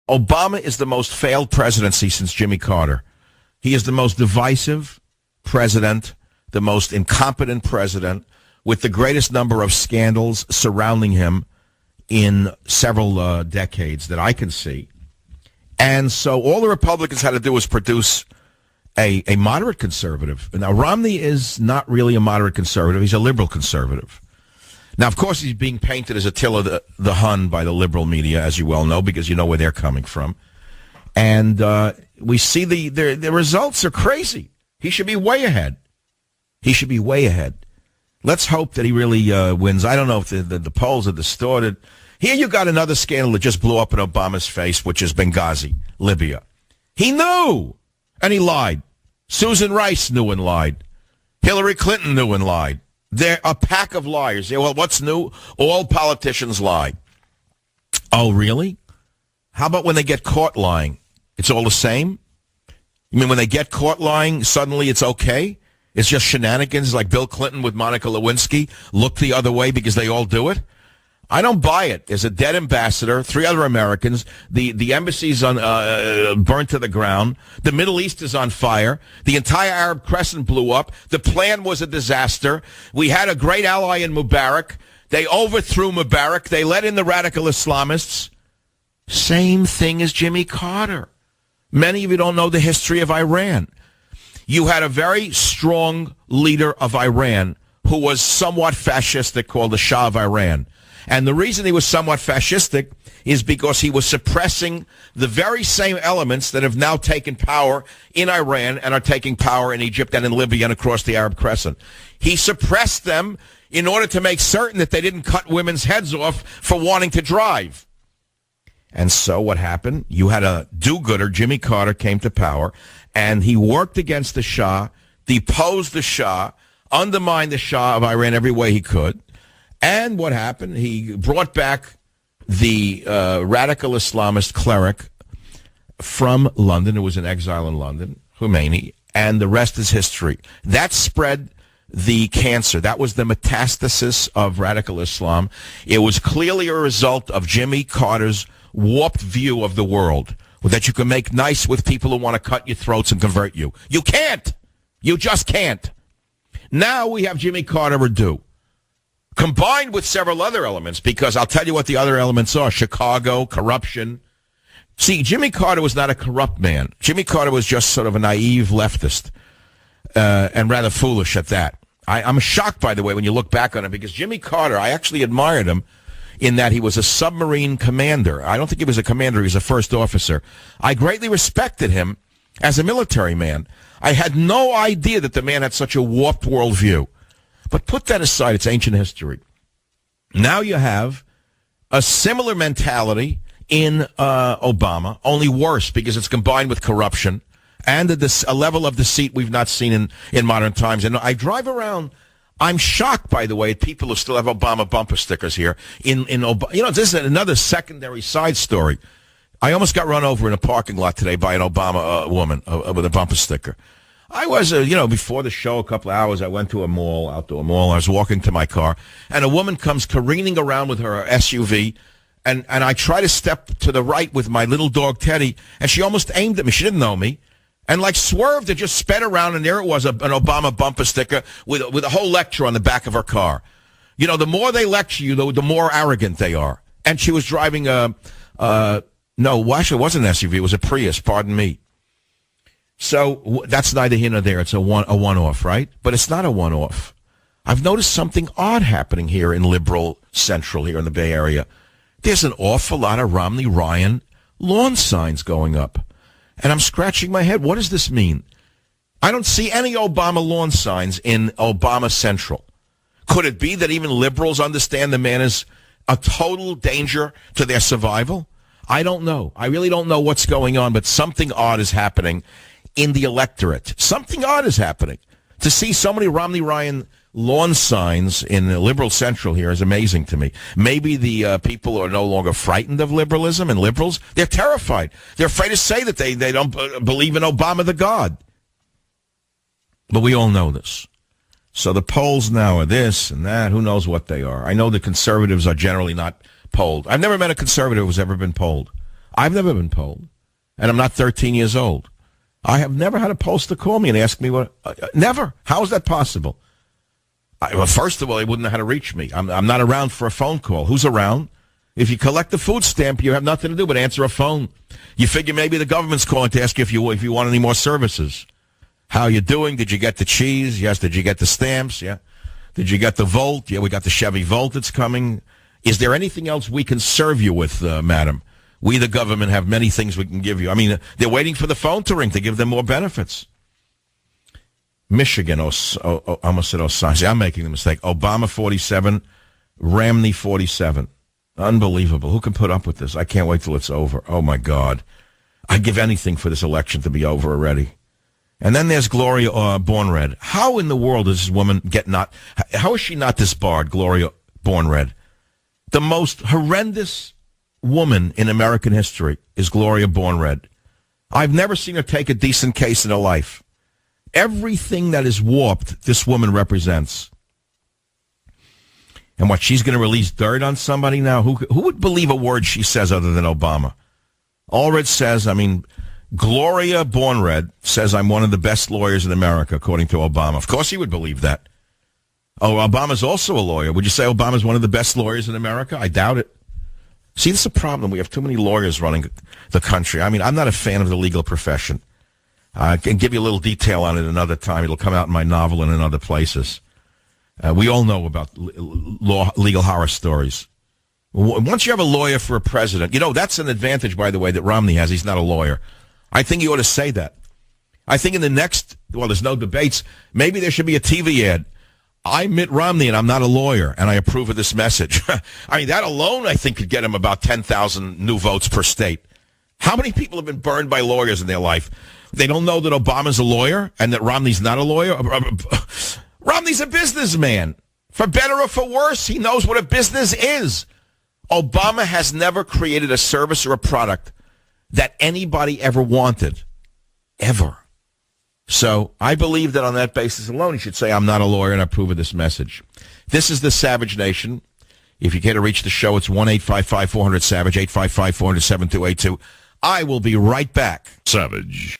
Obama is the most failed presidency since Jimmy Carter. He is the most divisive president, the most incompetent president, with the greatest number of scandals surrounding him in several decades that I can see. And so all the Republicans had to do was produce a moderate conservative. Now, Romney is not really a moderate conservative. He's a liberal conservative. Now, of course, he's being painted as Attila the Hun by the liberal media, as you well know, because you know where they're coming from. And we see the results are crazy. He should be way ahead. He should be way ahead. Let's hope that he really wins. I don't know if the polls are distorted. Here you got another scandal that just blew up in Obama's face, which is Benghazi, Libya. He knew, and he lied. Susan Rice knew and lied. Hillary Clinton knew and lied. They're a pack of liars. Well, what's new? All politicians lie. Oh, really? How about when they get caught lying? It's all the same? You mean when they get caught lying, suddenly it's okay? It's just shenanigans like Bill Clinton with Monica Lewinsky. Look the other way because they all do it? I don't buy it. There's a dead ambassador, 3 other Americans. The embassy's burnt to the ground. The Middle East is on fire. The entire Arab Crescent blew up. The plan was a disaster. We had a great ally in Mubarak. They overthrew Mubarak. They let in the radical Islamists. Same thing as Jimmy Carter. Many of you don't know the history of Iran. You had a very strong leader of Iran who was somewhat fascistic called the Shah of Iran. And the reason he was somewhat fascistic is because he was suppressing the very same elements that have now taken power in Iran and are taking power in Egypt and in Libya and across the Arab Crescent. He suppressed them in order to make certain that they didn't cut women's heads off for wanting to drive. And so what happened? You had a do-gooder, Jimmy Carter, came to power, and he worked against the Shah, deposed the Shah, undermined the Shah of Iran every way he could. And what happened? He brought back the radical Islamist cleric from London, who was in exile in London, Khomeini, and the rest is history. That spread the cancer. That was the metastasis of radical Islam. It was clearly a result of Jimmy Carter's warped view of the world, that you can make nice with people who want to cut your throats and convert you. You can't. You just can't. Now we have Jimmy Carter redo, combined with several other elements, because I'll tell you what the other elements are. Chicago, corruption. See, Jimmy Carter was not a corrupt man. Jimmy Carter was just sort of a naive leftist, and rather foolish at that. I'm shocked, by the way, when you look back on him, because Jimmy Carter, I actually admired him in that he was a submarine commander. I don't think he was a commander. He was a first officer. I greatly respected him as a military man. I had no idea that the man had such a warped worldview. But put that aside, it's ancient history. Now you have a similar mentality in Obama, only worse because it's combined with corruption and a level of deceit we've not seen in modern times. And I drive around, I'm shocked, by the way, at people who still have Obama bumper stickers here. This is another secondary side story. I almost got run over in a parking lot today by an Obama woman with a bumper sticker. I was, before the show, a couple of hours, I went to a mall, outdoor mall. I was walking to my car, and a woman comes careening around with her SUV, and I try to step to the right with my little dog, Teddy, and she almost aimed at me. She didn't know me, and swerved and just sped around, and there it was, an Obama bumper sticker with a whole lecture on the back of her car. You know, the more they lecture you, the more arrogant they are. And she was driving no, actually, it wasn't an SUV. It was a Prius, pardon me. So that's neither here nor there. It's a one-off, right? But it's not a one-off. I've noticed something odd happening here in liberal central here in the Bay Area. There's an awful lot of Romney Ryan lawn signs going up. And I'm scratching my head. What does this mean? I don't see any Obama lawn signs in Obama Central. Could it be that even liberals understand the man is a total danger to their survival? I don't know. I really don't know what's going on, but something odd is happening in the electorate. Something odd is happening. To see so many Romney Ryan lawn signs in the liberal central here is amazing to me. Maybe the people are no longer frightened of liberalism and liberals. They're terrified. They're afraid to say that they don't believe in Obama the God. But we all know this. So the polls now are this and that. Who knows what they are? I know the conservatives are generally not polled. I've never met a conservative who's ever been polled. I've never been polled, and I'm not 13 years old. I have never had a pollster call me and ask me what. Never. How is that possible? Well, first of all, they wouldn't know how to reach me. I'm not around for a phone call. Who's around? If you collect the food stamp, you have nothing to do but answer a phone. You figure maybe the government's calling to ask you if you want any more services. How you doing? Did you get the cheese? Yes. Did you get the stamps? Yeah. Did you get the Volt? Yeah, we got the Chevy Volt that's coming. Is there anything else we can serve you with, madam? We, the government, have many things we can give you. I mean, they're waiting for the phone to ring to give them more benefits. Michigan, I almost said Osage. I'm making the mistake. Obama 47, Romney 47. Unbelievable. Who can put up with this? I can't wait till it's over. Oh, my God. I'd give anything for this election to be over already. And then there's Gloria Bornred. How in the world does this woman how is she not disbarred, Gloria Bornred? The most horrendous woman in American history is Gloria Bornred. I've never seen her take a decent case in her life. Everything that is warped, this woman represents. And what, she's going to release dirt on somebody now? Who would believe a word she says other than Obama? Allred says, Gloria Bornred says I'm one of the best lawyers in America, according to Obama. Of course he would believe that. Oh, Obama's also a lawyer. Would you say Obama's one of the best lawyers in America? I doubt it. See, this is a problem. We have too many lawyers running the country. I'm not a fan of the legal profession. I can give you a little detail on it another time. It'll come out in my novel and in other places. We all know about legal horror stories. Once you have a lawyer for a president, that's an advantage, by the way, that Romney has. He's not a lawyer. I think he ought to say that. I think in the next, there's no debates. Maybe there should be a TV ad. I'm Mitt Romney, and I'm not a lawyer, and I approve of this message. That alone, I think, could get him about 10,000 new votes per state. How many people have been burned by lawyers in their life? They don't know that Obama's a lawyer and that Romney's not a lawyer? Romney's a businessman. For better or for worse, he knows what a business is. Obama has never created a service or a product that anybody ever wanted. Ever. So I believe that on that basis alone, he should say, I'm not a lawyer and I approve of this message. This is the Savage Nation. If you care to reach the show, it's 1-855-400-SAVAGE, 855-400-7282. I will be right back. Savage.